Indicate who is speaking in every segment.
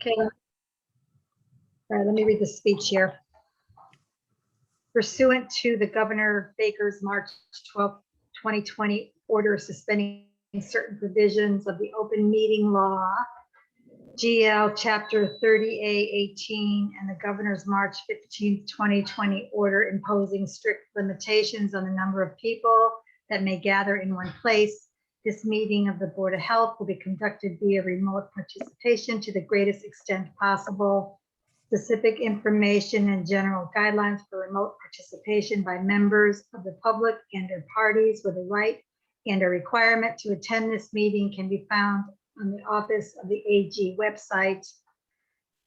Speaker 1: Okay. All right, let me read the speech here. Pursuant to the Governor Baker's March 12, 2020 order suspending certain provisions of the open meeting law, GL Chapter 30A18, and the Governor's March 15, 2020 order imposing strict limitations on the number of people that may gather in one place, this meeting of the Board of Health will be conducted via remote participation to the greatest extent possible. Specific information and general guidelines for remote participation by members of the public and or parties with a right and a requirement to attend this meeting can be found on the Office of the AG website.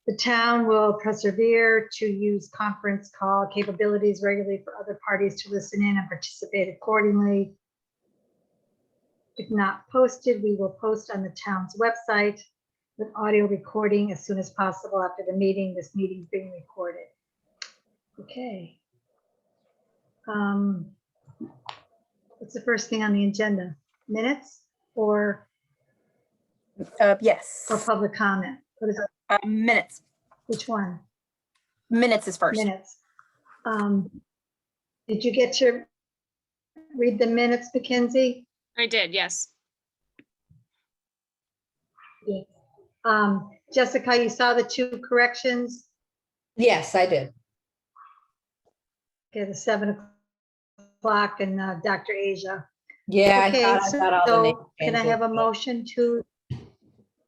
Speaker 1: The town will persevere to use conference call capabilities regularly for other parties to listen in and participate accordingly. If not posted, we will post on the town's website with audio recording as soon as possible after the meeting. This meeting is being recorded. Okay. What's the first thing on the agenda? Minutes or
Speaker 2: Yes.
Speaker 1: for public comment? What is it?
Speaker 2: Minutes.
Speaker 1: Which one?
Speaker 2: Minutes is first.
Speaker 1: Minutes. Did you get to read the minutes, Mackenzie?
Speaker 3: I did, yes.
Speaker 1: Yeah. Jessica, you saw the two corrections?
Speaker 4: Yes, I did.
Speaker 1: Okay, the 7 o'clock and Dr. Asia.
Speaker 4: Yeah,
Speaker 1: Okay,
Speaker 4: I thought I got all the names.
Speaker 1: so can I have a motion to,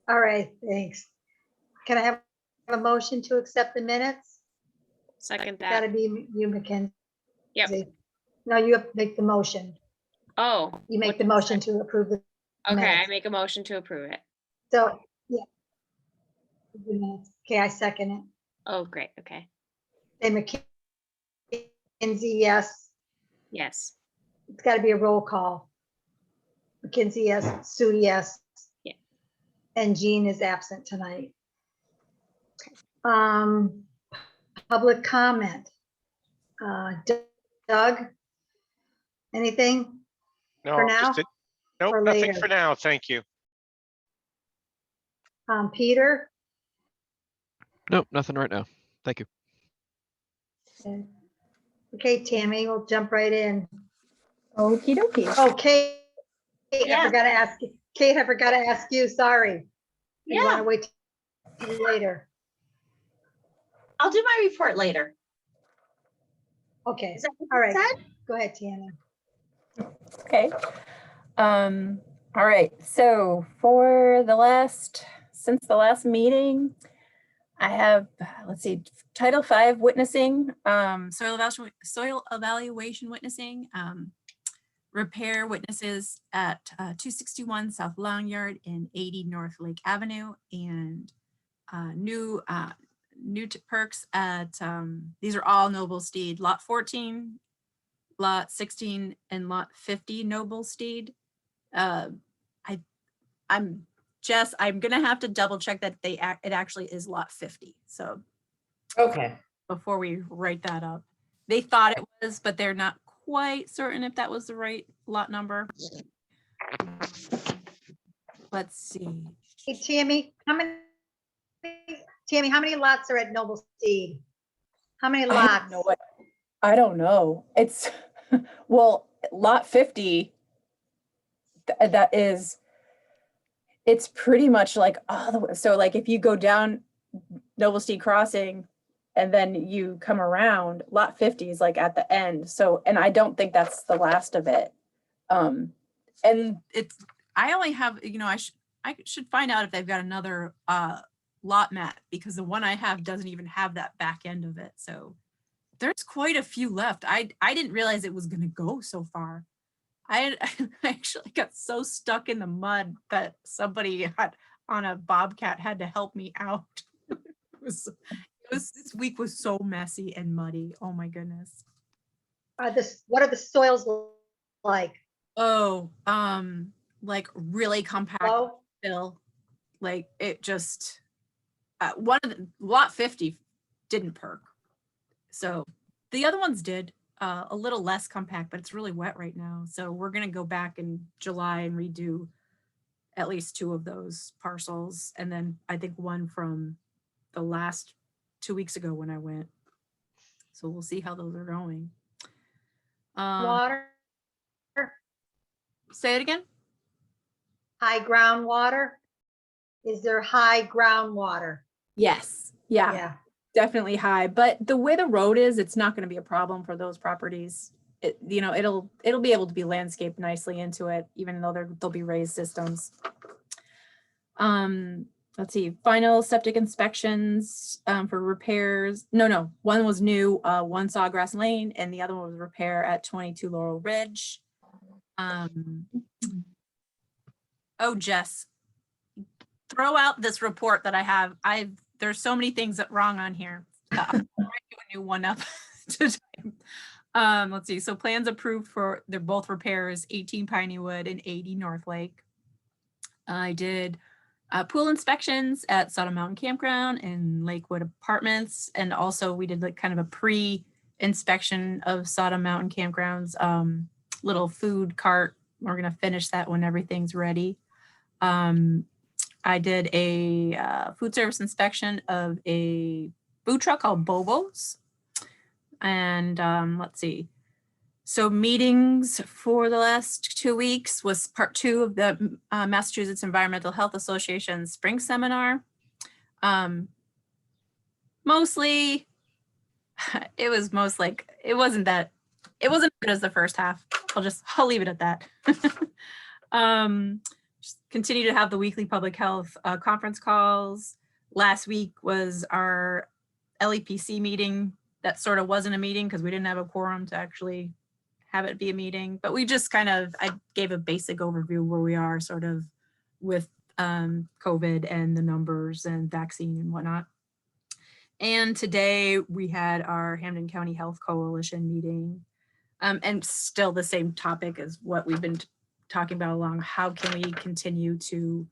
Speaker 1: all right, thanks. Can I have a motion to accept the minutes?
Speaker 3: Second
Speaker 1: Gotta
Speaker 3: that.
Speaker 1: be you, Mackenzie.
Speaker 3: Yep.
Speaker 1: No, you have to make the motion.
Speaker 3: Oh.
Speaker 1: You make
Speaker 3: what-
Speaker 1: the motion to approve the
Speaker 3: Okay, I
Speaker 1: minutes.
Speaker 3: make a motion to approve it.
Speaker 1: So, yeah. The minutes. Okay, I second it.
Speaker 3: Oh, great, okay.
Speaker 1: And Mackenzie, yes.
Speaker 3: Yes.
Speaker 1: It's got to be a roll call. Mackenzie, yes. Sue, yes.
Speaker 3: Yeah.
Speaker 1: And Jean is absent tonight. Public comment. Doug? Anything?
Speaker 5: No,
Speaker 1: For now?
Speaker 5: Nope,
Speaker 1: Or
Speaker 5: nothing
Speaker 1: later?
Speaker 5: for now. Thank you.
Speaker 1: Peter?
Speaker 6: Nope, nothing right now. Thank you.
Speaker 1: Okay, Tammy, we'll jump right in.
Speaker 2: Okie dokie.
Speaker 1: Oh, Kate, I
Speaker 7: Yeah.
Speaker 1: forgot to ask you. Kate, I forgot to ask you, sorry. You want
Speaker 7: Yeah,
Speaker 1: to wait till later?
Speaker 7: I'll do my report later.
Speaker 1: Okay,
Speaker 7: Is that what
Speaker 1: all
Speaker 7: you
Speaker 1: right.
Speaker 7: said?
Speaker 1: Go ahead, Tammy.
Speaker 2: Okay. All right. So since the last meeting, I have, let's see, Title V witnessing, soil evaluation witnessing, repair witnesses at 261 South Long Yard and 80 North Lake Avenue, and new perks at, these are all Noble Steed, Lot 14, Lot 16, and Lot 50 Noble Steed. I'm gonna have to double check that it actually is Lot 50. So
Speaker 4: Okay.
Speaker 2: before we write that up, they thought it was, but they're not quite certain if that was the right lot number. Let's see.
Speaker 1: Hey, Tammy, how many lots are at Noble Steed? How many lots?
Speaker 2: I don't know. It's, well, lot 50, that is, it's pretty much like all the way. So like if you go down Noble Steed Crossing and then you come around, lot 50 is like at the end. So, and I don't think that's the last of it. And it's, I only have, I should find out if they've got another lot map, because the one I have doesn't even have that back end of it. So there's quite a few left. I didn't realize it was going to go so far. I actually got so stuck in the mud that somebody on a Bobcat had to help me out. This week was so messy and muddy. Oh my goodness.
Speaker 1: What are the soils like?
Speaker 2: Oh, like really compact
Speaker 1: Low?
Speaker 2: fill. Like it just, one of the lot 50 didn't perk. So the other ones did. A little less compact, but it's really wet right now. So we're going to go back in July and redo at least 2 of those parcels. And then I think one from the last 2 weeks ago when I went. So we'll see how those are going.
Speaker 1: Water,
Speaker 2: Say it again.
Speaker 1: high groundwater? Is there high groundwater?
Speaker 2: Yes. Yeah,
Speaker 1: Yeah.
Speaker 2: definitely high. But the way the road is, it's not going to be a problem for those properties. It, you know, it'll be able to be landscaped nicely into it, even though there'll be raised systems. Let's see, final septic inspections for repairs. No, one was new, one Sawgrass Lane, and the other one was repair at 22 Laurel Ridge. Oh, Jess, throw out this report that I have. There's so many things that wrong on here. I'll write you a new one up. Let's see. So plans approved for, they're both repairs, 18 Pineywood and 80 North Lake. I did pool inspections at Sodom Mountain Campground and Lakewood Apartments. And also we did like kind of a pre-inspection of Sodom Mountain Campground's little food cart. We're going to finish that when everything's ready. I did a food service inspection of a food truck called Bobo's. And let's see. So meetings for the last 2 weeks was part 2 of the Massachusetts Environmental Health Association Spring Seminar. Mostly, it wasn't good as the first half. I'll leave it at that. Just continue to have the weekly public health conference calls. Last week was our LEPC meeting. That sort of wasn't a meeting because we didn't have a quorum to actually have it be a meeting, but we just I gave a basic overview where we are sort of with COVID and the numbers and vaccine and whatnot. And today we had our Hampden County Health Coalition meeting, and still the same topic as what we've been talking about along. How can we continue to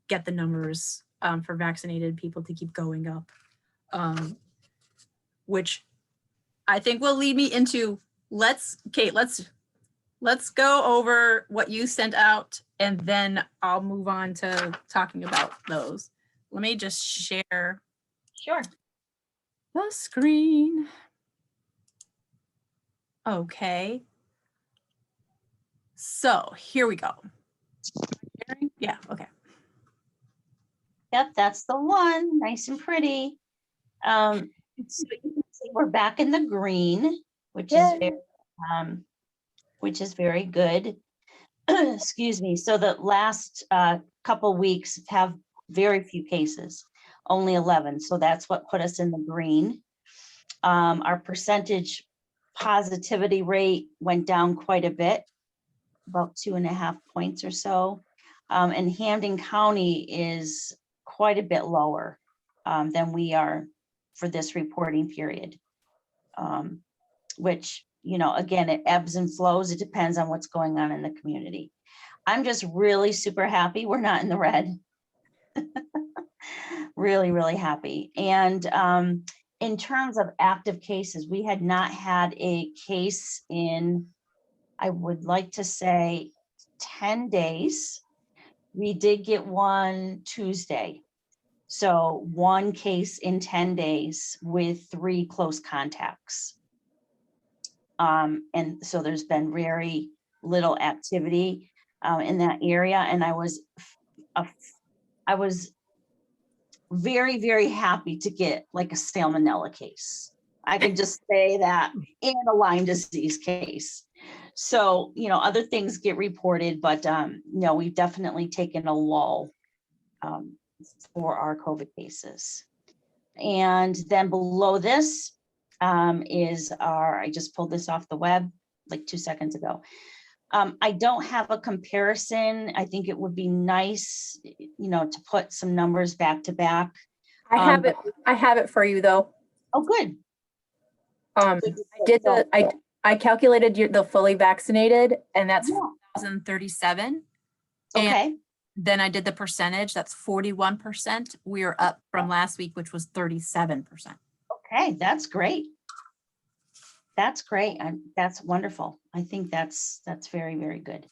Speaker 2: get the numbers for vaccinated people to keep going up? Which I think will lead me into, Kate, let's go over what you sent out and then I'll move on to talking about those. Let me just share
Speaker 7: Sure.
Speaker 2: the screen. Okay. So here we go. Yeah, okay.
Speaker 7: Yep, that's the one. Nice and pretty. So you can see we're back in the green, which is very good. Excuse me. So the last couple weeks have very few cases, only 11. So that's what put us in the green. Our percentage positivity rate went down quite a bit, about 2.5 points or so. And Hampden County is quite a bit lower than we are for this reporting period, which, you know, again, it ebbs and flows. It depends on what's going on in the community. I'm just really super happy we're not in the red. Really, really happy. And in terms of active cases, we had not had a case in, I would like to say, 10 days. We did get one Tuesday. So 1 case in 10 days with 3 close contacts. And so there's been very little activity in that area. And I was very, very happy to get like a salmonella case. I can just say that, and a Lyme disease case. So, you know, other things get reported, but no, we've definitely taken a lull for our COVID cases. And then below this is I just pulled this off the web like 2 seconds ago. I don't have a comparison. I think it would be nice, you know, to put some numbers back to back.
Speaker 2: I have it for you though.
Speaker 7: Oh, good.
Speaker 2: I calculated the fully vaccinated and that's
Speaker 7: Yeah.
Speaker 2: 4,037.
Speaker 7: Okay.
Speaker 2: Then I did the percentage, that's 41%. We are up from last week, which was 37%.
Speaker 7: Okay, that's great. That's great. That's wonderful. I think that's very, very good.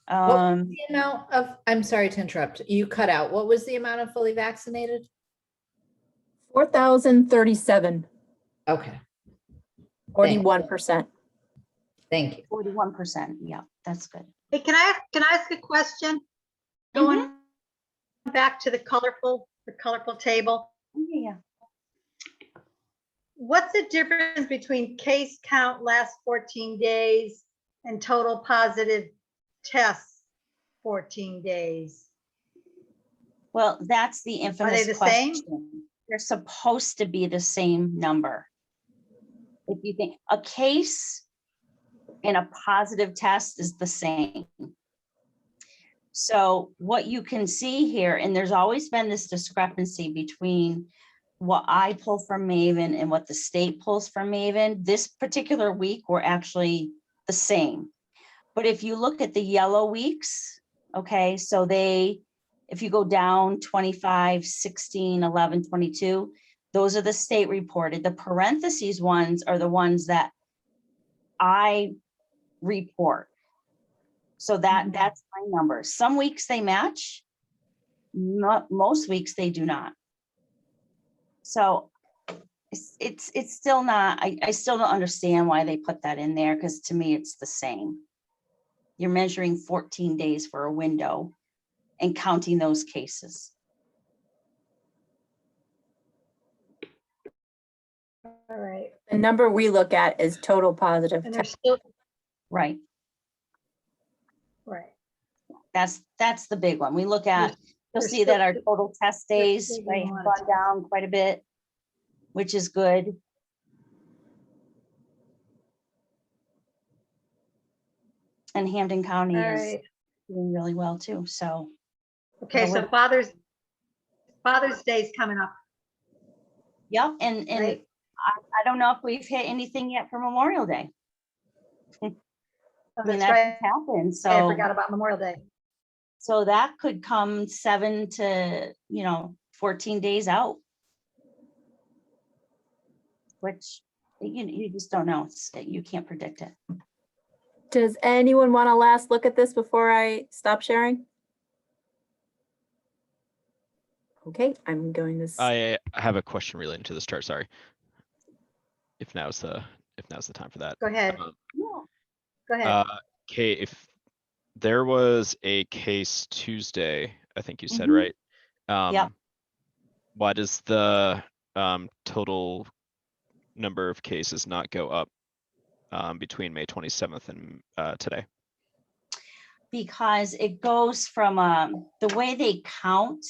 Speaker 4: What was the amount of, I'm sorry to interrupt, you cut out. What was the amount of fully vaccinated?
Speaker 2: 4,037,
Speaker 4: Okay,
Speaker 2: 41%.
Speaker 4: thank you.
Speaker 7: 41%. Yeah, that's good.
Speaker 1: Hey, can I ask a question?
Speaker 7: Mm-hmm.
Speaker 1: Going back to the colorful table.
Speaker 7: Yeah.
Speaker 1: What's the difference between case count last 14 days and total positive tests 14 days?
Speaker 7: Well, that's the infamous
Speaker 1: the same?
Speaker 7: question. They're supposed to be the same number. If you think a case and a positive test is the same. So what you can see here, and there's always been this discrepancy between what I pull from Maven and what the state pulls from Maven. This particular week, we're actually the same. But if you look at the yellow weeks, okay, so if you go down 25, 16, 11, 22, those are the state reported. The parentheses ones are the ones that I report. So that's my number. Some weeks they match, most weeks they do not. So it's still not, I still don't understand why they put that in there, because to me it's the same. You're measuring 14 days for a window and counting those cases.
Speaker 1: All right,
Speaker 2: The number we look at is total positive.
Speaker 1: and there's still,
Speaker 7: Right.
Speaker 1: right.
Speaker 7: That's the big one. We look at, you'll
Speaker 1: there's
Speaker 7: see that our
Speaker 1: still-
Speaker 7: total test days,
Speaker 1: still
Speaker 7: right,
Speaker 1: being
Speaker 7: have
Speaker 1: monitored.
Speaker 7: gone down quite a bit, which is good. And Hampden County
Speaker 1: All
Speaker 7: is
Speaker 1: right.
Speaker 7: doing really well too, so.
Speaker 1: Okay, so Father's Day is coming up,
Speaker 7: Yep, and
Speaker 1: right?
Speaker 7: I don't know if we've hit anything yet for Memorial Day.
Speaker 1: Oh,
Speaker 7: I mean,
Speaker 1: that's
Speaker 7: that
Speaker 1: right.
Speaker 7: could happen,
Speaker 1: I
Speaker 7: so,
Speaker 1: forgot about Memorial Day.
Speaker 7: so that could come 7 to, 14 days out. Which, you just don't know, you can't predict it.
Speaker 2: Does anyone want to last look at this before I stop sharing? Okay, I'm going to.
Speaker 6: I have a question relating to this chart, sorry. If now's the time for that.
Speaker 1: Go ahead,
Speaker 6: Um,
Speaker 1: go ahead.
Speaker 6: Okay, if there was a case Tuesday, I think you said,
Speaker 7: Mhm.
Speaker 6: right?
Speaker 7: Yep.
Speaker 6: Why does the total number of cases not go up between May 27th and today?
Speaker 7: Because it goes from the way they count,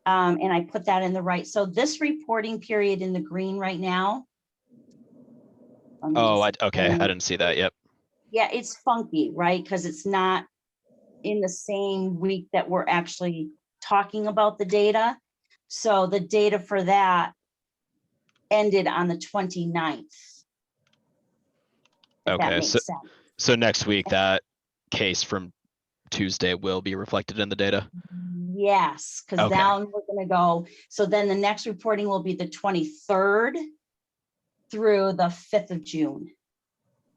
Speaker 7: and I put that in the right. So this reporting period in the green right now. let me
Speaker 6: Oh,
Speaker 7: just-
Speaker 6: okay, I didn't see that. Yep.
Speaker 7: Yeah, it's funky, right? Because it's not in the same week that we're actually talking about the data. So the data for that ended on the 29th. If that
Speaker 6: Okay,
Speaker 7: makes
Speaker 6: so
Speaker 7: sense.
Speaker 6: so next week that case from Tuesday will be reflected in the data.
Speaker 7: Yes, because
Speaker 6: Okay.
Speaker 7: now we're gonna go, so then the next reporting will be the 23rd through the 5th of June.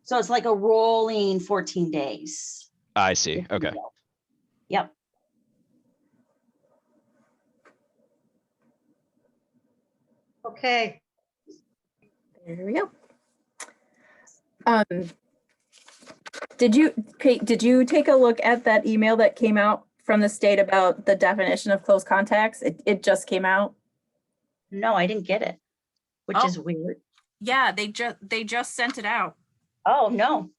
Speaker 7: So it's like a rolling 14 days.
Speaker 6: I see.
Speaker 7: if you
Speaker 6: Okay.
Speaker 7: will. Yep.
Speaker 1: Okay,
Speaker 2: There we go. Kate, did you take a look at that email that came out from the state about the definition of close contacts? It just came out.
Speaker 7: No, I didn't get it, which
Speaker 2: Oh.
Speaker 7: is weird.
Speaker 2: Yeah, they just sent it out.
Speaker 7: Oh, no.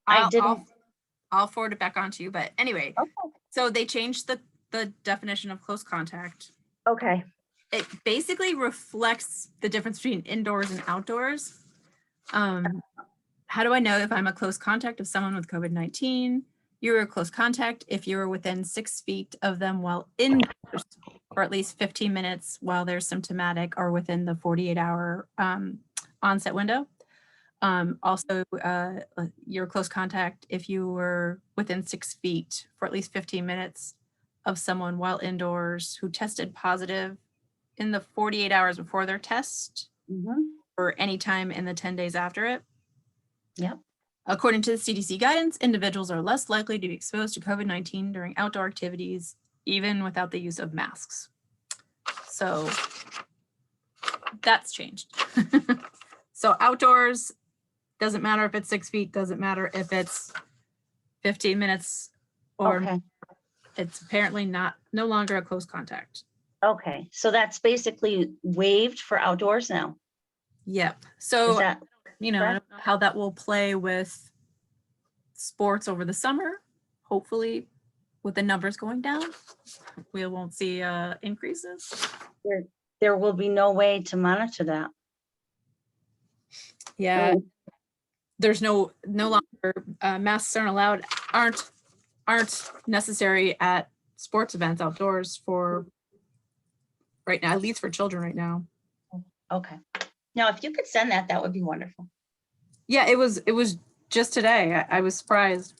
Speaker 7: I didn't.
Speaker 2: I'll forward it back on to you, but anyway,
Speaker 7: Okay.
Speaker 2: so they changed the definition of close contact.
Speaker 7: Okay.
Speaker 2: It basically reflects the difference between indoors and outdoors. How do I know if I'm a close contact of someone with COVID-19? You're a close contact if you were within 6 feet of them while indoors for at least 15 minutes while they're symptomatic or within the 48-hour onset window. Also, you're a close contact if you were within 6 feet for at least 15 minutes of someone while indoors who tested positive in the 48 hours before their test
Speaker 7: Mhm.
Speaker 2: or any time in the 10 days after it.
Speaker 7: Yep.
Speaker 2: According to the CDC guidance, individuals are less likely to be exposed to COVID-19 during outdoor activities, even without the use of masks. So
Speaker 5: that's changed. So outdoors, doesn't matter if it's 6 feet, doesn't matter if it's 15 minutes or
Speaker 7: Okay,
Speaker 5: it's apparently no longer a close contact.
Speaker 7: okay. So that's basically waived for outdoors now.
Speaker 5: Yep.
Speaker 7: Is
Speaker 5: So,
Speaker 7: that,
Speaker 5: I don't know how that will play with sports over the summer. Hopefully, with the numbers going down, we won't see increases.
Speaker 7: there will be no way to monitor that?
Speaker 5: Yeah,
Speaker 7: Oh,
Speaker 5: there's no longer masks aren't necessary at sports events outdoors for right now, at least for children right now.
Speaker 7: okay. Now, if you could send that, that would be wonderful.
Speaker 5: Yeah, it was just today. I was surprised.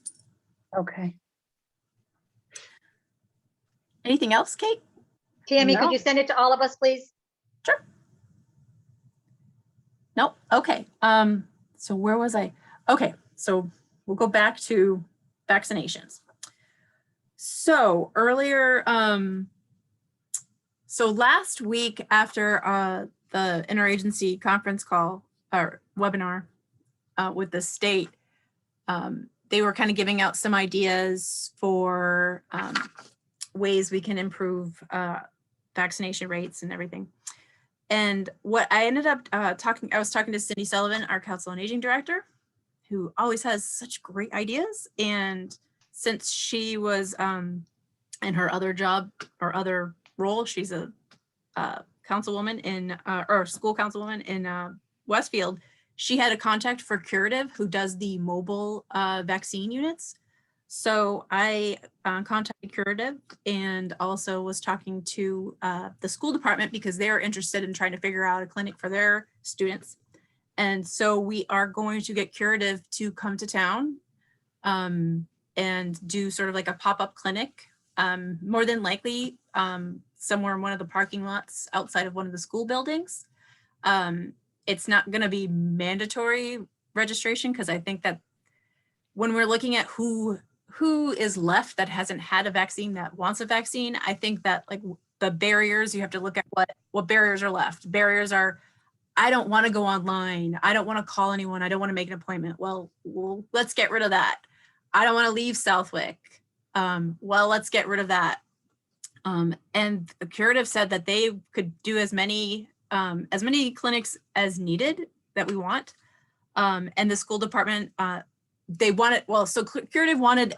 Speaker 7: Okay.
Speaker 5: Anything else, Kate?
Speaker 1: Tammy, could
Speaker 7: No.
Speaker 1: you send it to all of us, please?
Speaker 5: Sure. Nope. Okay. So where was I? Okay, so we'll go back to vaccinations. So earlier, so last week after the interagency conference call or webinar with the state, they were kind of giving out some ideas for ways we can improve vaccination rates and everything. And what I ended up I was talking to Cindy Sullivan, our Council on Aging director, who always has such great ideas. And since she was in her other job or other role, she's a councilwoman or school councilwoman in Westfield. She had a contact for Curative who does the mobile vaccine units. So I contacted Curative and also was talking to the school department because they're interested in trying to figure out a clinic for their students. And so we are going to get Curative to come to town and do sort of like a pop-up clinic, more than likely somewhere in one of the parking lots outside of one of the school buildings. It's not going to be mandatory registration because I think that when we're looking at who is left that hasn't had a vaccine that wants a vaccine, I think that like the barriers, you have to look at what barriers are left. Barriers are, I don't want to go online. I don't want to call anyone. I don't want to make an appointment. Well, let's get rid of that. I don't want to leave Southwick. Well, let's get rid of that. And the Curative said that they could do as many clinics as needed that we want. And the school department, they wanted, well, so Curative wanted,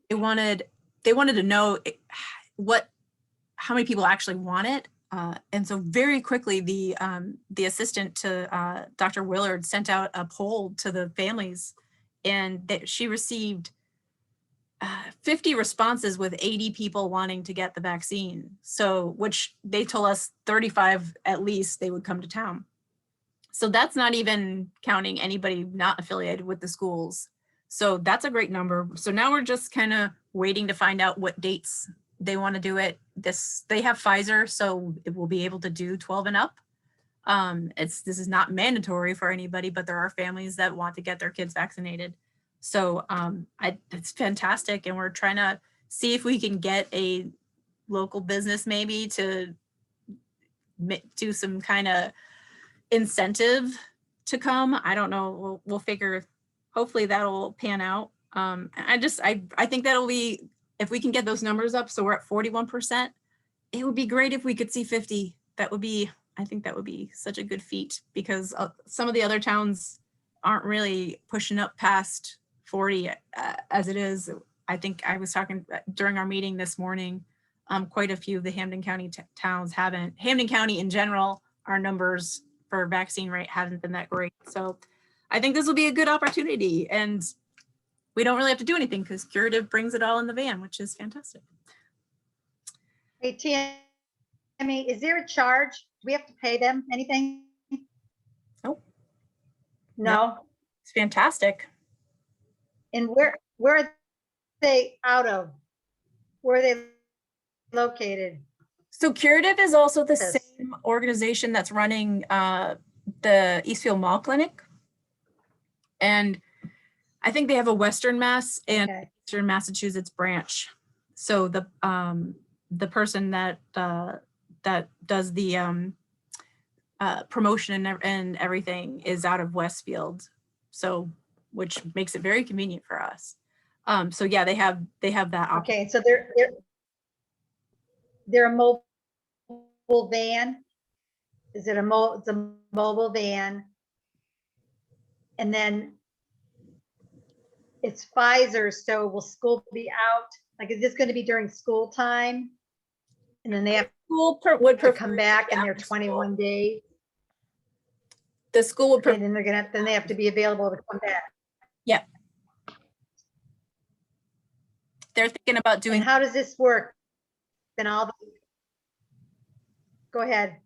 Speaker 5: they wanted to know how many people actually want it. And so very quickly, the assistant to Dr. Willard sent out a poll to the families, and she received 50 responses with 80 people wanting to get the vaccine. So, which they told us 35 at least they would come to town. So that's not even counting anybody not affiliated with the schools. So that's a great number. So now we're just kind of waiting to find out what dates they want to do it. They have Pfizer, so it will be able to do 12 and up. This is not mandatory for anybody, but there are families that want to get their kids vaccinated. So it's fantastic. And we're trying to see if we can get a local business maybe to do some kind of incentive to come. I don't know. We'll figure, hopefully that'll pan out. I think that'll be, if we can get those numbers up, so we're at 41%, it would be great if we could see 50. I think that would be such a good feat because some of the other towns aren't really pushing up past 40 as it is. I think I was talking during our meeting this morning, quite a few of the Hampden County towns haven't. Hampden County in general, our numbers for vaccine rate haven't been that great. So I think this will be a good opportunity, and we don't really have to do anything because Curative brings it all in the van, which is fantastic.
Speaker 1: Hey, Tammy, is there a charge? Do we have to pay them anything?
Speaker 5: Nope.
Speaker 1: No?
Speaker 5: It's fantastic.
Speaker 1: And where are they out of? Where are they located?
Speaker 5: So Curative is also the
Speaker 1: Yes.
Speaker 5: same organization that's running the Eastfield Mall Clinic. And I think they have a Western Mass and
Speaker 1: Okay.
Speaker 5: Eastern Massachusetts branch. So the person that does the promotion and everything is out of Westfield. So, which makes it very convenient for us. So yeah, they have that option.
Speaker 1: Okay, so they're a mobile van? Is it it's a mobile van? And then it's Pfizer, so will school be out? Like, is this going to be during school time? And then they have
Speaker 2: School would
Speaker 1: to
Speaker 2: prefer
Speaker 1: come back in their
Speaker 2: after school.
Speaker 1: 21 days?
Speaker 2: The school would,
Speaker 1: And then then they have to be available to come back.
Speaker 5: They're thinking about
Speaker 1: And
Speaker 5: doing,
Speaker 1: how does this work? Then go ahead.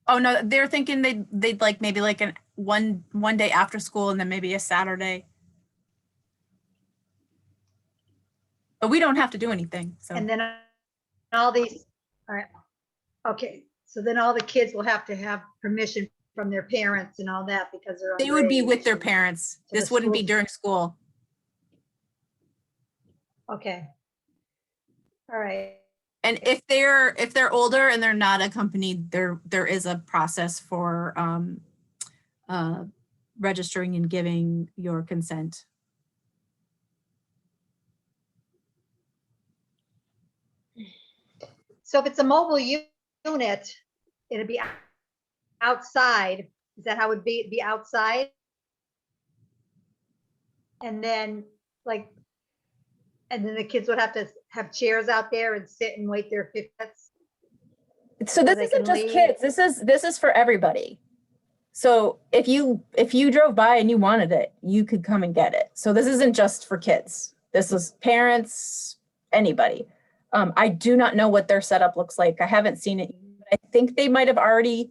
Speaker 5: oh no, they're thinking they'd like maybe like one day after school and then maybe a Saturday. But we don't have to do anything, so.
Speaker 1: And then all these, all right, okay, so then all the kids will have to have permission from their parents and all that because they're.
Speaker 5: They would be with their
Speaker 1: underage.
Speaker 5: parents.
Speaker 1: To the
Speaker 5: This wouldn't be
Speaker 1: school.
Speaker 5: during school.
Speaker 1: Okay. All right.
Speaker 5: And if they're older and they're not accompanied, there is a process for registering and giving your consent.
Speaker 1: So if it's a mobile unit, it'd be outside. Is that how it would be outside? And then like, and then the kids would have to have chairs out there and sit and wait their 5 minutes.
Speaker 2: so this
Speaker 1: they
Speaker 2: isn't
Speaker 1: can
Speaker 2: just
Speaker 1: leave.
Speaker 2: kids. This is for everybody. So if you drove by and you wanted it, you could come and get it. So this isn't just for kids. This is parents, anybody. I do not know what their setup looks like. I haven't seen it. I think they might have already.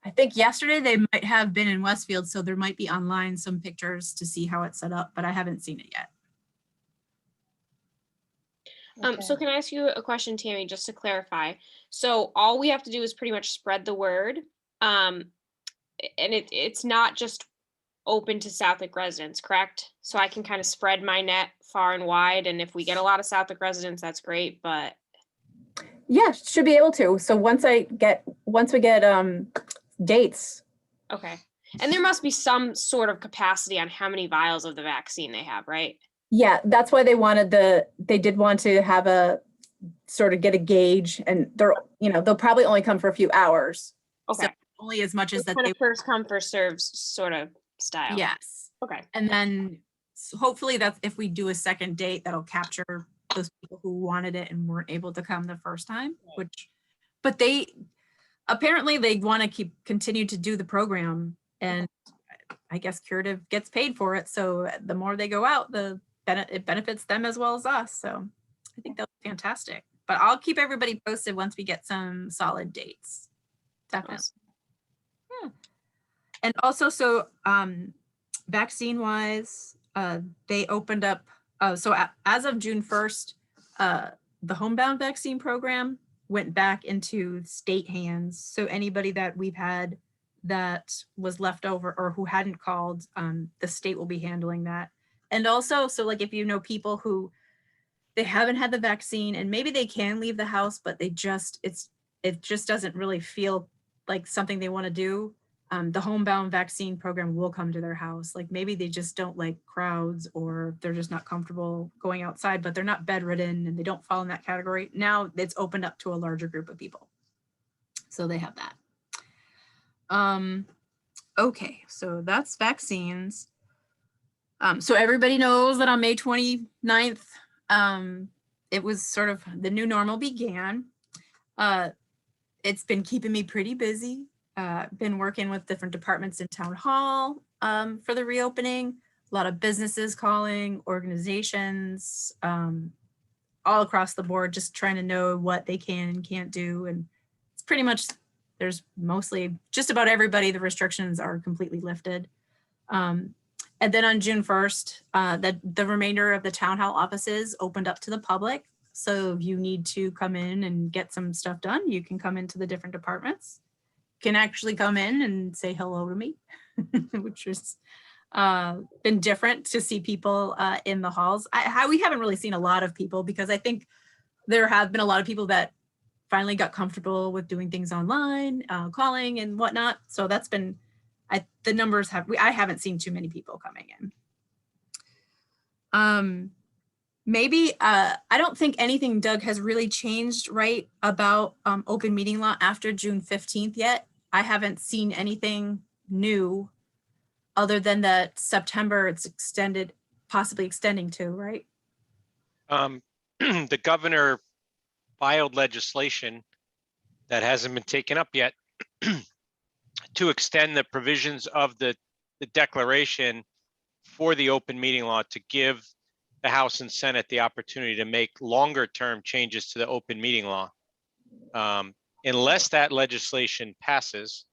Speaker 5: I think yesterday they might have been in Westfield, so there might be online some pictures to see how it's set up, but I haven't seen it yet.
Speaker 3: So
Speaker 1: Okay.
Speaker 3: can I ask you a question, Tammy, just to clarify? So all we have to do is pretty much spread the word. And it's not just open to Southwick residents, correct? So I can kind of spread my net far and wide, and if we get a lot of Southwick residents, that's great, but
Speaker 2: Yeah, should be able to. So once we get dates.
Speaker 3: okay. And there must be some sort of capacity on how many vials of the vaccine they have, right?
Speaker 2: Yeah, that's why they did want to have a sort of get a gauge, and they'll probably only come for a few hours.
Speaker 3: Okay.
Speaker 5: Only as much as
Speaker 3: It's
Speaker 5: that
Speaker 3: kind
Speaker 5: they,
Speaker 3: of first come, first served sort of style.
Speaker 5: yes.
Speaker 3: Okay.
Speaker 5: And then hopefully that's if we do a second date, that'll capture those people who wanted it and weren't able to come the first time, but they apparently they want to continue to do the program, and I guess Curative gets paid for it. So the more they go out, it benefits them as well as us. So I think that's fantastic, but I'll keep everybody posted once we get some solid dates. Definitely.
Speaker 3: Awesome.
Speaker 5: And also, so vaccine wise, they opened up, as of June 1st, the homebound vaccine program went back into state hands. So anybody that we've had that was left over or who hadn't called, the state will be handling that. And also, so like if you know people who they haven't had the vaccine and maybe they can leave the house, but it just doesn't really feel like something they want to do. The homebound vaccine program will come to their house. Like maybe they just don't like crowds or they're just not comfortable going outside, but they're not bedridden and they don't fall in that category. Now it's opened up to a larger group of people. So they have that. Okay, so that's vaccines. So everybody knows that on May 29th, it was sort of the new normal began. It's been keeping me pretty busy. Been working with different departments in town hall for the reopening. A lot of businesses calling, organizations, all across the board, just trying to know what they can and can't do. And it's pretty much, there's mostly just about everybody, the restrictions are completely lifted. And then on June 1st, the remainder of the town hall offices opened up to the public. So if you need to come in and get some stuff done, you can come into the different departments. Can actually come in and say hello to me, which has been different to see people in the halls. We haven't really seen a lot of people because I think there have been a lot of people that finally got comfortable with doing things online, calling and whatnot. So that's been, the numbers I haven't seen too many people coming in. Maybe, I don't think anything, Doug, has really changed right about open meeting law after June 15th yet. I haven't seen anything new other than that September it's extended, possibly extending to, right?
Speaker 8: The governor filed legislation that hasn't been taken up yet to extend the provisions of the declaration for the open meeting law to give the House and Senate the opportunity to make longer term changes to the open meeting law. Unless that legislation passes,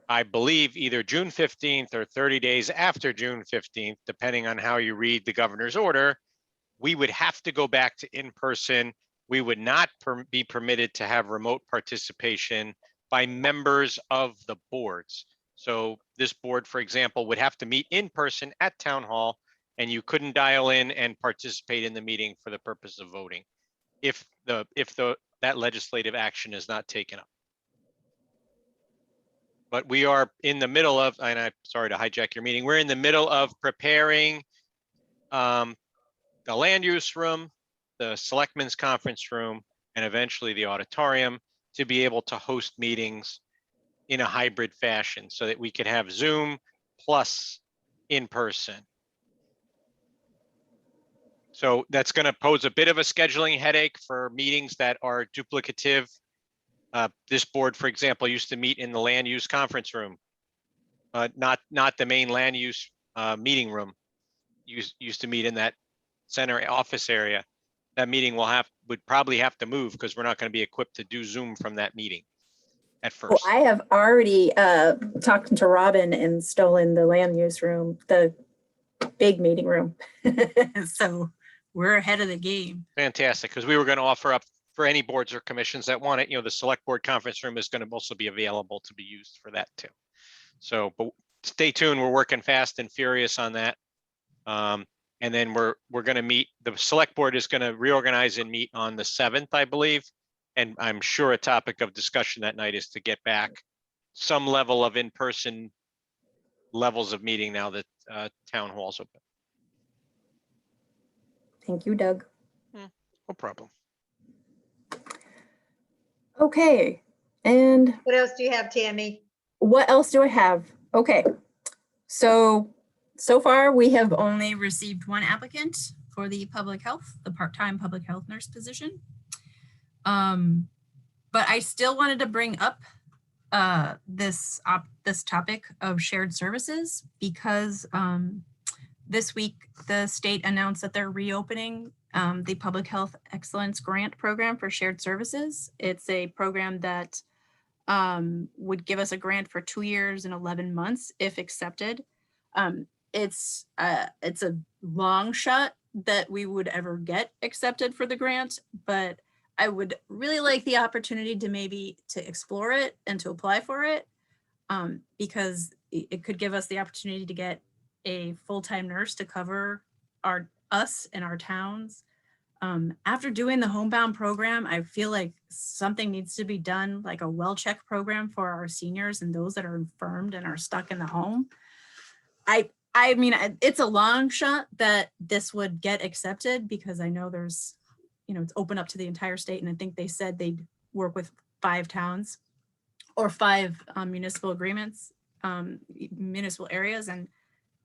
Speaker 8: I believe either June 15th or 30 days after June 15th, depending on how you read the governor's order, we would have to go back to in-person. We would not be permitted to have remote participation by members of the boards. So this board, for example, would have to meet in person at town hall, and you couldn't dial in and participate in the meeting for the purpose of voting if that legislative action is not taken up. But we are in the middle of, and I'm sorry to hijack your meeting, we're in the middle of preparing the land use room, the selectmen's conference room, and eventually the auditorium to be able to host meetings in a hybrid fashion so that we could have Zoom plus in person. So that's going to pose a bit of a scheduling headache for meetings that are duplicative. This board, for example, used to meet in the land use conference room, not the main land use meeting room. Used to meet in that center office area. That meeting would probably have to move because we're not going to be equipped to do Zoom from that meeting at
Speaker 2: Well,
Speaker 8: first.
Speaker 2: I have already talked to Robin and stolen the land use room, the big meeting room.
Speaker 5: So we're ahead of the game.
Speaker 8: Fantastic, because we were going to offer up for any boards or commissions that want it, the select board conference room is going to also be available to be used for that too. So, but stay tuned. We're working fast and furious on that. And then we're going to meet, the select board is going to reorganize and meet on the 7th, I believe. And I'm sure a topic of discussion that night is to get back some level of in-person levels of meeting now that town hall's open.
Speaker 2: Thank you, Doug.
Speaker 8: No problem.
Speaker 2: Okay, and
Speaker 1: What else do you have, Tammy?
Speaker 2: what else do I have? Okay, so far we have
Speaker 5: Only received one applicant for the part-time public health nurse position. But I still wanted to bring up this topic of shared services because this week the state announced that they're reopening the Public Health Excellence Grant Program for shared services. It's a program that would give us a grant for 2 years and 11 months if accepted. It's a long shot that we would ever get accepted for the grant, but I would really like the opportunity to explore it and to apply for it because it could give us the opportunity to get a full-time nurse to cover us and our towns. After doing the homebound program, I feel like something needs to be done, like a well-check program for our seniors and those that are infirmed and are stuck in the home. I mean, it's a long shot that this would get accepted because I know there's, it's open up to the entire state. And I think they said they'd work with 5 towns or 5 municipal agreements, municipal areas. And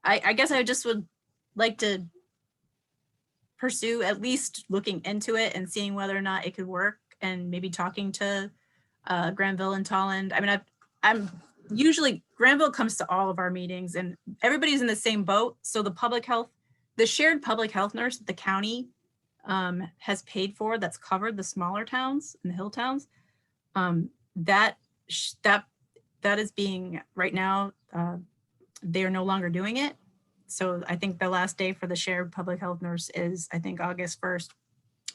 Speaker 5: I guess I just would like to pursue at least looking into it and seeing whether or not it could work and maybe talking to Granville and Tolland. I mean, I'm usually, Granville comes to all of our meetings and everybody's in the same boat. So the shared public health nurse that the county has paid for, that's covered the smaller towns and the hill towns, that is being right now, they are no longer doing it. So I think the last day for the shared public health nurse is, I think, August 1st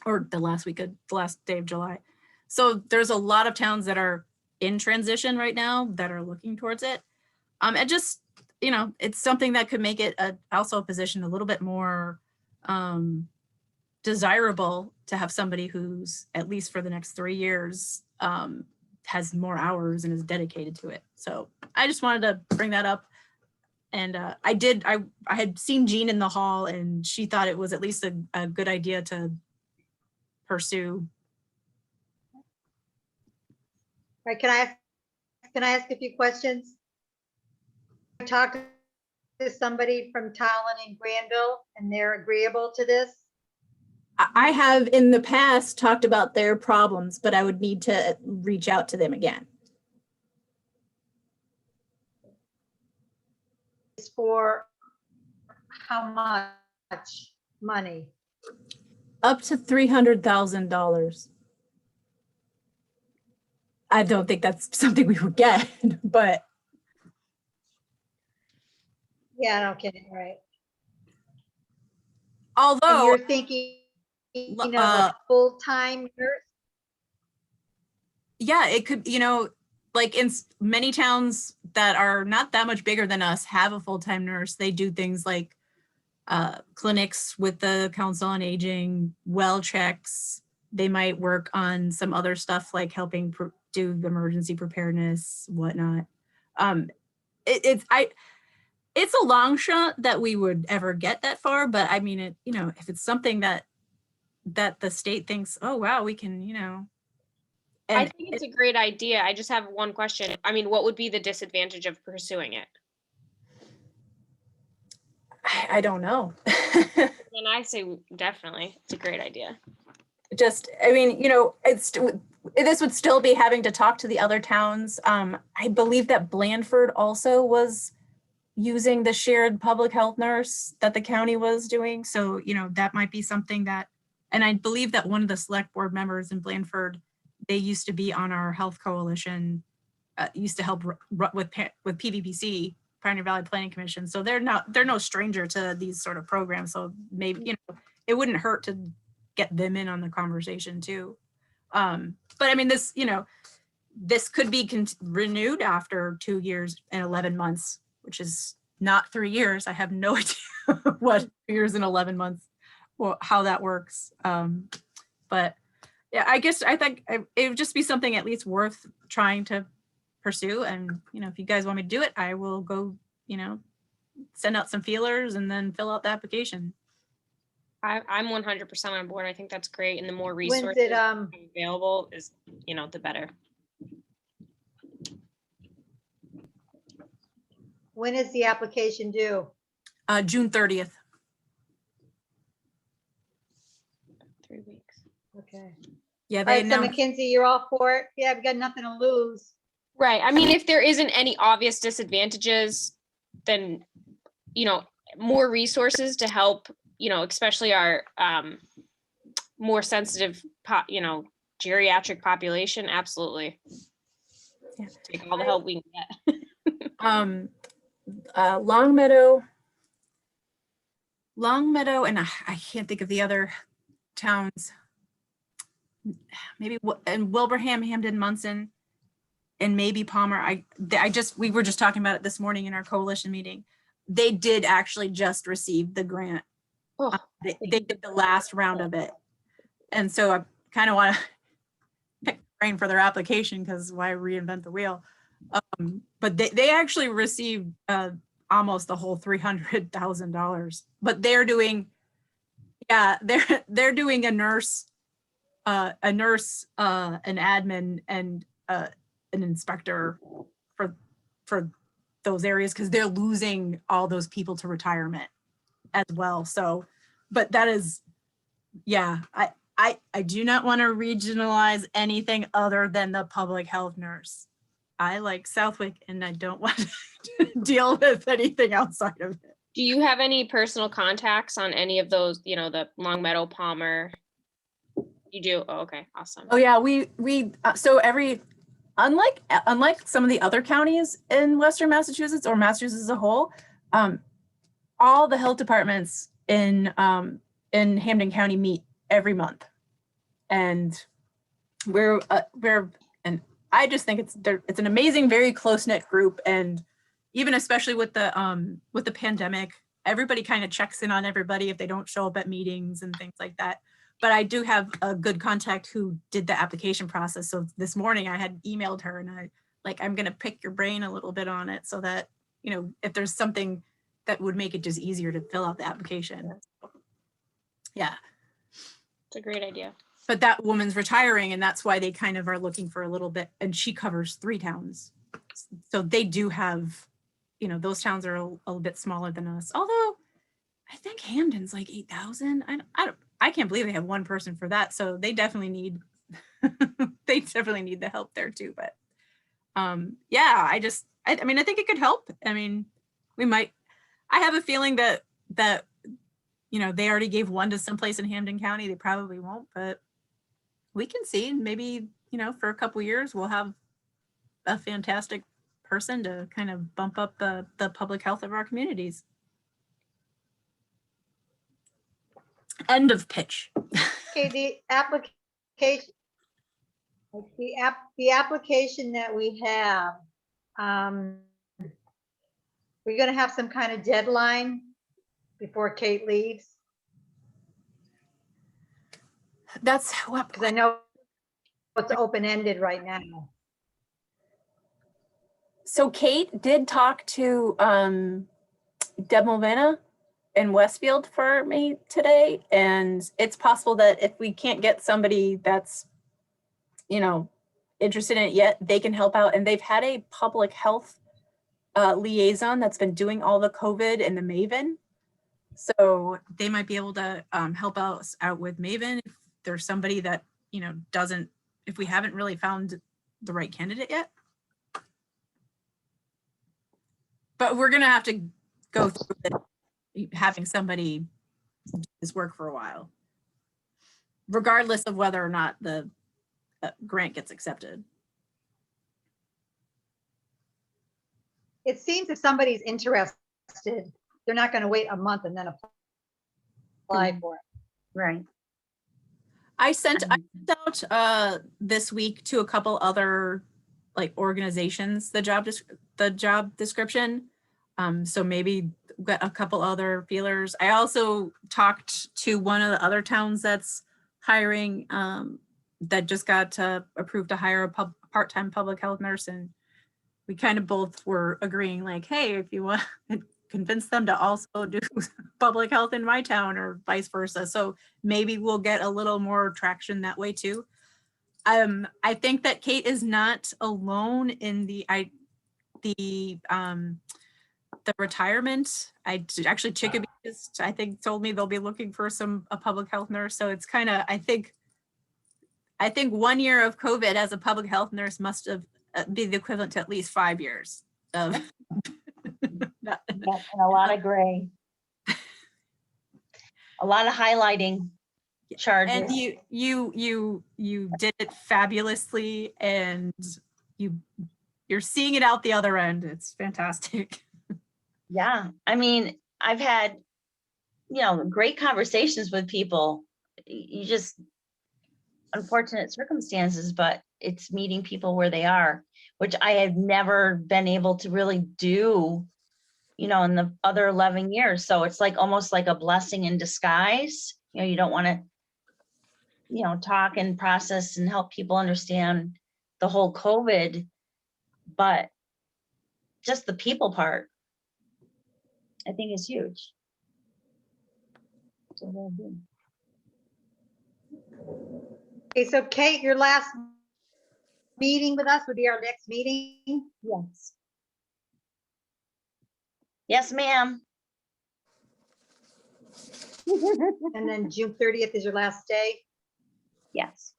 Speaker 5: or the last day of July. So there's a lot of towns that are in transition right now that are looking towards it. And just, it's something that could make it also a position a little bit more desirable to have somebody who's, at least for the next 3 years, has more hours and is dedicated to it. So I just wanted to bring that up. And I had seen Jean in the hall, and she thought it was at least a good idea to pursue.
Speaker 1: All right, can I ask a few questions? I talked to somebody from Talon and Granville, and they're agreeable to this.
Speaker 2: I have in the past talked about their problems, but I would need to reach out to them again.
Speaker 1: It's for how much money?
Speaker 2: Up to $300,000. I don't think that's something we would get, but
Speaker 1: Yeah, I don't get it, right. And
Speaker 5: Although,
Speaker 1: you're thinking of a full-time nurse?
Speaker 5: yeah, it could, like in many towns that are not that much bigger than us have a full-time nurse. They do things like clinics with the Council on Aging, well checks. They might work on some other stuff like helping do emergency preparedness, whatnot. It's a long shot that we would ever get that far, but I mean, if it's something that the state thinks, oh wow, we can,
Speaker 3: I
Speaker 5: and
Speaker 3: think it's a great idea. I just have one question. I mean, what would be the disadvantage of pursuing it?
Speaker 2: I don't know.
Speaker 3: And I say definitely, it's a great idea.
Speaker 2: Just, I mean, this would still be having to talk to the other towns. I believe that Blandford also was using the shared public health nurse that the county was doing. So, that might be something that, and I believe that one of the select board members in Blandford, they used to be on our health coalition, used to help with PVPC, Pioneer Valley Planning Commission. So they're no stranger to these sort of programs. So maybe, it wouldn't hurt to get them in on the conversation too. But I mean, this could be renewed after 2 years and 11 months, which is not 3 years. I have no idea what 2 years and 11 months, or how that works. But yeah, I think it would just be something at least worth trying to pursue. And, if you guys want me to do it, I will go, send out some feelers and then fill out the application.
Speaker 3: I'm 100% on board. I think that's great. And the more
Speaker 1: When's
Speaker 3: resources
Speaker 1: it,
Speaker 3: available is, the better.
Speaker 1: when is the application due?
Speaker 5: June 30th.
Speaker 3: 3 weeks.
Speaker 1: Okay.
Speaker 5: Yeah,
Speaker 1: All
Speaker 5: they
Speaker 1: right, so
Speaker 5: announced.
Speaker 1: Mackenzie, you're all for it? Yeah, we've got nothing to lose.
Speaker 3: Right. I mean, if there isn't any obvious disadvantages, then, more resources to help, especially our more sensitive, geriatric population. Absolutely.
Speaker 2: Yeah.
Speaker 3: Take all the help we can get.
Speaker 5: Longmeadow, and I can't think of the other towns. Maybe and Wilbraham, Hamden, Munson, and maybe Palmer. We were just talking about it this morning in our coalition meeting. They did actually just receive the grant.
Speaker 3: Oh,
Speaker 5: They did the last round of it, and so I kind of want to pick the brain for their application, because why reinvent the wheel? But they actually received almost the whole $300,000. But they're doing, they're doing a nurse, an admin, and an inspector for those areas, because they're losing all those people to retirement as well. So, but that is, I do not want to regionalize anything other than the public health nurse. I like Southwick, and I don't want to deal with anything outside of it.
Speaker 3: Do you have any personal contacts on any of those, the Longmeadow, Palmer? You do? Oh, okay, awesome.
Speaker 2: Oh yeah, we so unlike some of the other counties in Western Massachusetts or Massachusetts as a whole, all the health departments in Hampden County meet every month, and and I just think it's an amazing, very close-knit group. And even especially with the pandemic, everybody kind of checks in on everybody if they don't show up at meetings and things like that.
Speaker 5: but I do have a good contact who did the application process. So this morning I had emailed her and I'm going to pick your brain a little bit on it so that, you know, if there's something that would make it just easier to fill out the application. Yeah.
Speaker 3: It's a great idea.
Speaker 5: But that woman's retiring and that's why they kind of are looking for a little bit, and she covers 3 towns. So they do have, you know, those towns are a little bit smaller than us. Although I think Hamden's like 8,000. I can't believe they have 1 person for that. So they definitely need, they definitely need the help there too. But yeah, I mean, I think it could help. I mean, I have a feeling that, you know, they already gave 1 to someplace in Hampden County. They probably won't, but we can see. And maybe, you know, for a couple years, we'll have a fantastic person to kind of bump up the public health of our communities. End of pitch.
Speaker 1: Okay, the application, the application that we have, we're gonna have some kind of deadline before Kate leaves,
Speaker 5: That's what,
Speaker 1: because I know it's open-ended right now.
Speaker 2: So Kate did talk to Deb Mulvaney in Westfield for me today, and it's possible that if we can't get somebody that's, you know, interested in it yet, they can help out. And they've had a public health liaison that's been doing all the COVID and the Maven. So they might be able to help us out with Maven if there's somebody that, you know, doesn't, if we haven't really found the right candidate yet. But we're gonna have to go through having somebody do this work for a while, regardless of whether or not the grant gets accepted.
Speaker 1: It seems if somebody's interested, they're not gonna wait a month and then apply for it.
Speaker 7: Right.
Speaker 5: I sent out this week to a couple other like organizations the job description. So maybe get a couple other feelers. I also talked to one of the other towns that's hiring that just got approved to hire a part-time public health nurse, and we kind of both were agreeing like, hey, if you want convince them to also do public health in my town or vice versa. So maybe we'll get a little more traction that way too. I think that Kate is not alone in the retirement. Actually Chicopee just, I think, told me they'll be looking for a public health nurse. So it's kind of, I think 1 year of COVID as a public health nurse must have be the equivalent to at least 5 years of
Speaker 7: Yep, and a lot of gray. A lot of highlighting charges.
Speaker 5: and you did it fabulously, and you're seeing it out the other end. It's fantastic.
Speaker 7: Yeah, I mean, I've had, you know, great conversations with people. You just, unfortunate circumstances, but it's meeting people where they are, which I have never been able to really do, you know, in the other 11 years. So it's like almost like a blessing in disguise. You know, you don't want to, you know, talk and process and help people understand the whole COVID, but just the people part, I think is huge. So well done.
Speaker 1: Okay, so Kate, your last meeting with us would be our next meeting.
Speaker 7: Yes. Yes, ma'am.
Speaker 1: And then June 30th is your last day.
Speaker 7: Yes.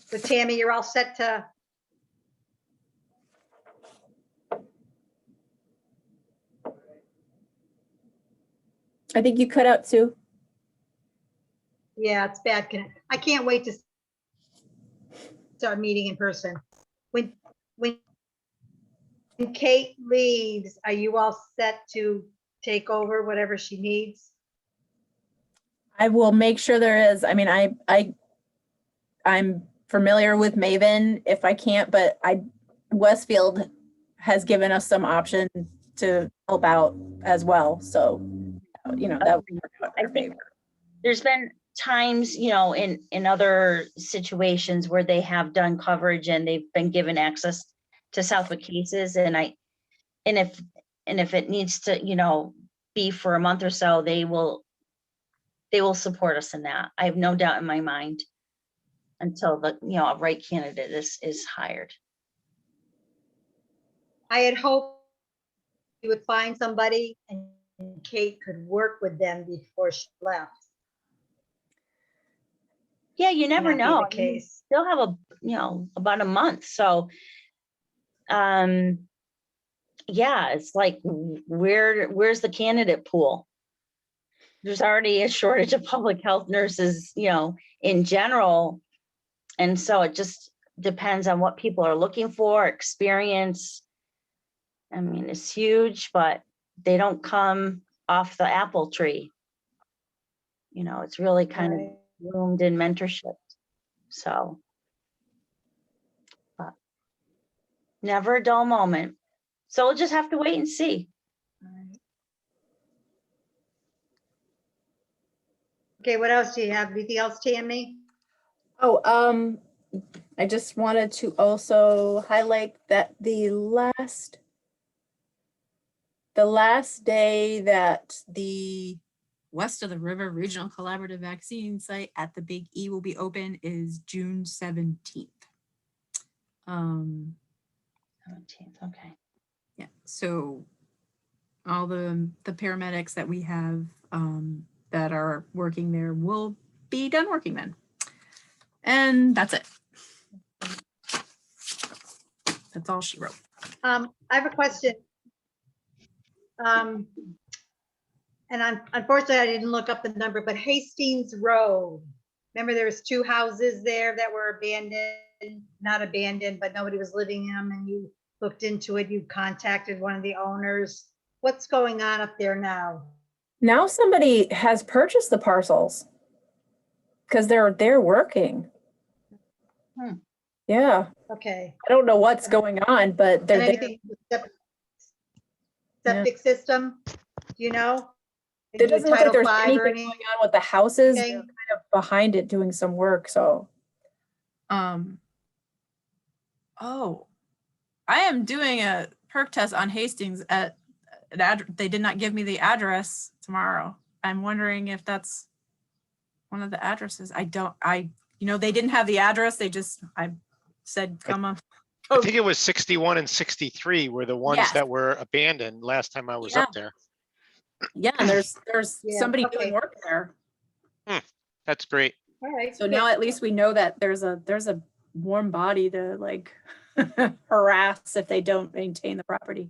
Speaker 1: So Tammy, you're all set to,
Speaker 2: I think you cut out Sue.
Speaker 1: yeah, it's bad. I can't wait to start meeting in person. When Kate leaves, are you all set to take over whatever she needs?
Speaker 2: I will make sure there is. I mean, I'm familiar with Maven if I can't, but Westfield has given us some options to help out as well. So, you know, that would work out in our favor.
Speaker 7: There's been times, in other situations where they have done coverage and they've been given access to Southwick cases, and if it needs to, be for a month or so, they will support us in that. I have no doubt in my mind until the, a right candidate is hired.
Speaker 1: I had hoped you would find somebody and Kate could work with them before she left.
Speaker 7: Yeah, you never
Speaker 1: Not be
Speaker 7: know.
Speaker 1: the case.
Speaker 7: They'll have about a month. So, yeah, it's like, where's the candidate pool? There's already a shortage of public health nurses, in general. And so it just depends on what people are looking for, experience. I mean, it's huge, but they don't come off the apple tree. It's really kind of
Speaker 1: Right.
Speaker 7: bloomed in mentorship. So, but never a dull moment. So we'll just have to wait and see.
Speaker 1: Okay, what else do you have? Anything else, Tammy?
Speaker 2: Oh, I just wanted to also highlight that the last day that the West of the River Regional Collaborative Vaccine Site at the Big E will be open is June 17th.
Speaker 7: 17th, okay.
Speaker 2: Yeah, so all the paramedics that we have that are working there will be done working then. And that's it. That's all she wrote.
Speaker 1: I have a question. And unfortunately, I didn't look up the number, but Hastings Road. Remember there was 2 houses there that were abandoned, not abandoned, but nobody was living in them, and you looked into it, you contacted one of the owners. What's going on up there now?
Speaker 2: Now somebody has purchased the parcels because they're working.
Speaker 7: Hmm.
Speaker 2: Yeah,
Speaker 1: Okay.
Speaker 2: I don't know what's going on, but
Speaker 1: And
Speaker 2: they're there.
Speaker 1: anything, septic system, do you know?
Speaker 2: It doesn't look like
Speaker 1: Title
Speaker 2: there's
Speaker 1: V or
Speaker 2: anything going on with the houses. They're
Speaker 1: anything?
Speaker 2: kind of behind it doing some work, so. Oh, I am doing a perk test on Hastings at they did not give me the address tomorrow. I'm wondering if that's one of the addresses. They didn't have the address. I said, come on.
Speaker 8: I think it was 61 and 63 were the ones
Speaker 2: Yes.
Speaker 8: that were abandoned last time I was up there.
Speaker 2: Yeah, and there's
Speaker 1: Yeah,
Speaker 2: somebody
Speaker 1: okay.
Speaker 2: doing work there.
Speaker 8: That's great.
Speaker 1: All right.
Speaker 2: So now at least we know that there's a warm body to like harass if they don't maintain the property.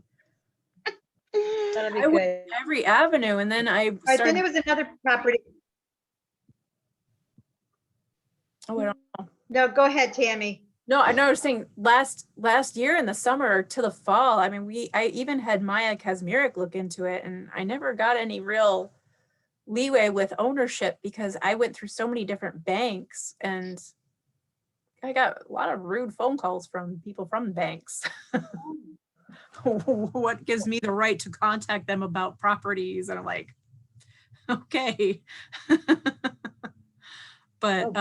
Speaker 1: That'll be
Speaker 2: I went
Speaker 1: good.
Speaker 2: every avenue, and then I
Speaker 1: All right, then
Speaker 2: started.
Speaker 1: there was another property.
Speaker 2: Oh, I don't know.
Speaker 1: No, go ahead, Tammy.
Speaker 2: No, I know. I was saying last year in the summer to the fall. I mean, I even had Maya Kazmierek look into it, and I never got any real leeway with ownership because I went through so many different banks, and I got a lot of rude phone calls from people from banks. What gives me the right to contact them about properties? And I'm like, okay. But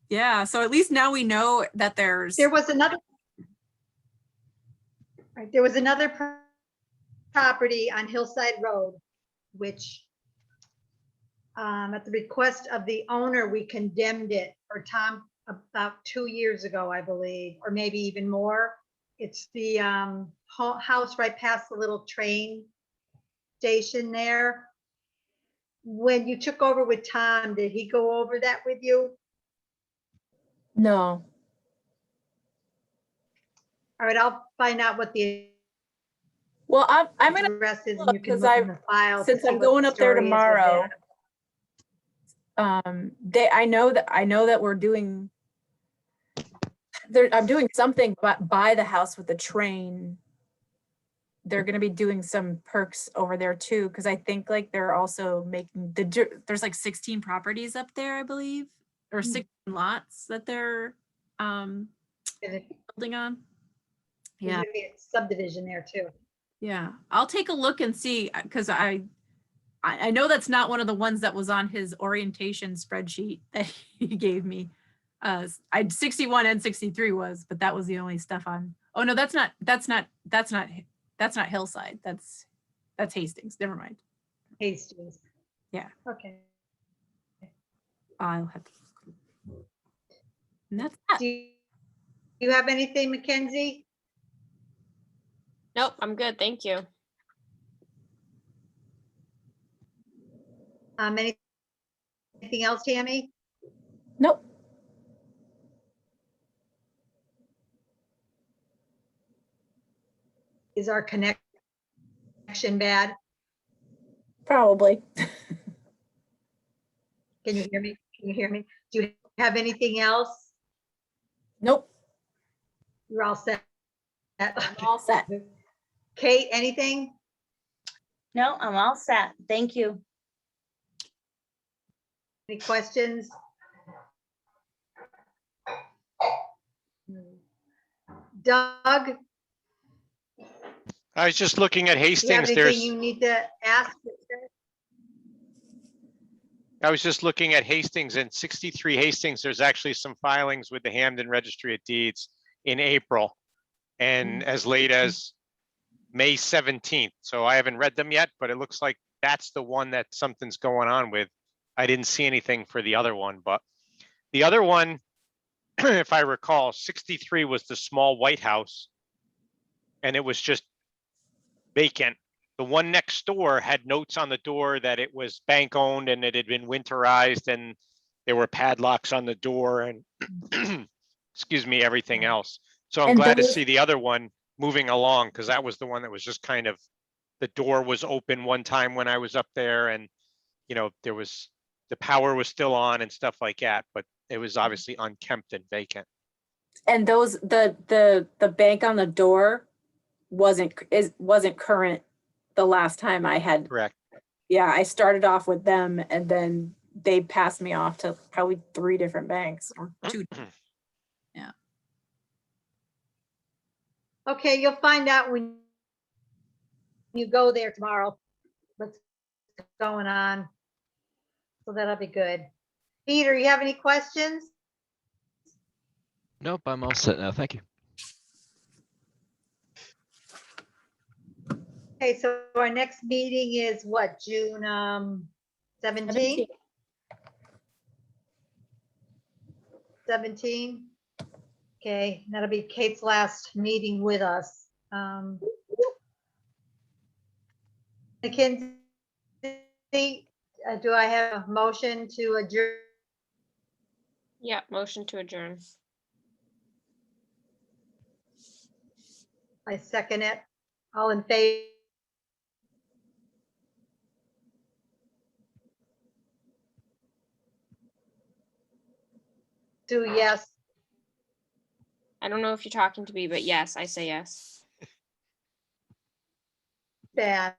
Speaker 2: yeah, so at least now we know that
Speaker 1: There was another. Right, there was another property on Hillside Road, which at the request of the owner, we condemned it for Tom about 2 years ago, I believe, or maybe even more. It's the house right past the little train station there. When you took over with Tom, did he go over that with you?
Speaker 2: no.
Speaker 1: All right, I'll find out what the
Speaker 2: Well, I'm gonna
Speaker 1: address is, and
Speaker 2: look,
Speaker 1: you can
Speaker 2: 'cause
Speaker 1: look in the file. to
Speaker 2: since
Speaker 1: see
Speaker 2: I'm
Speaker 1: what the
Speaker 2: going up there
Speaker 1: story is with
Speaker 2: tomorrow.
Speaker 1: that.
Speaker 2: I know that we're doing. I'm doing something by the house with the train. They're going to be doing some perks over there too, because I think like they're also making there's like 16 properties up there, I believe, or 16 lots that they're building on.
Speaker 1: There's
Speaker 2: Yeah,
Speaker 1: gonna be a subdivision there too.
Speaker 2: yeah. I'll take a look and see because I
Speaker 5: I know that's not one of the ones that was on his orientation spreadsheet that he gave me. I 61 and 63 was, but that was the only stuff on. Oh no, that's not Hillside. That's Hastings. Never mind.
Speaker 1: Hastings.
Speaker 5: Yeah.
Speaker 1: Okay.
Speaker 5: I'll have to. And that's that.
Speaker 1: Do you have anything, Mackenzie?
Speaker 3: Nope, I'm good. Thank you.
Speaker 1: Anything else, Tammy?
Speaker 2: Nope.
Speaker 1: Is our connection bad?
Speaker 2: Probably.
Speaker 1: Can you hear me? Can you hear me? Do you have anything else?
Speaker 2: Nope.
Speaker 1: You're all set.
Speaker 2: All set.
Speaker 1: Kate, anything?
Speaker 7: No, I'm all set. Thank you.
Speaker 1: Any questions? Doug, do
Speaker 8: I was just looking at
Speaker 1: you have
Speaker 8: Hastings.
Speaker 1: anything you need to ask?
Speaker 8: I was just looking at Hastings and 63 Hastings. There's actually some filings with the Hamden Registry of Deeds in April and as late as May 17th. So I haven't read them yet, but it looks like that's the one that something's going on with. I didn't see anything for the other one, but the other one, if I recall, 63 was the small white house and it was just vacant. The one next door had notes on the door that it was bank owned and it had been winterized and there were padlocks on the door and excuse me, everything else. So I'm
Speaker 2: And
Speaker 8: glad to
Speaker 2: those-
Speaker 8: see the other one moving along because that was the one that was just kind of, the door was open one time when I was up there and, you know, there was, the power was still on and stuff like that, but it was obviously unkempt and vacant.
Speaker 2: And those, the bank on the door wasn't current the last time I had.
Speaker 8: Correct.
Speaker 2: Yeah, I started off with them and then they passed me off to probably 3 different banks.
Speaker 5: Or two.
Speaker 1: Okay, you'll find out when you go there tomorrow. What's going on? So that'll be good. Peter, you have any questions?
Speaker 6: Nope, I'm all set now. Thank you.
Speaker 1: Okay, so our next meeting is what, June 17th? 17? Okay, that'll be Kate's last meeting with us. Mackenzie, do I have a motion to adjourn?
Speaker 3: Yeah, motion to adjourn.
Speaker 1: I second it. All in favor? Do yes.
Speaker 3: I don't know if you're talking to me, but yes, I say yes.
Speaker 1: Bad.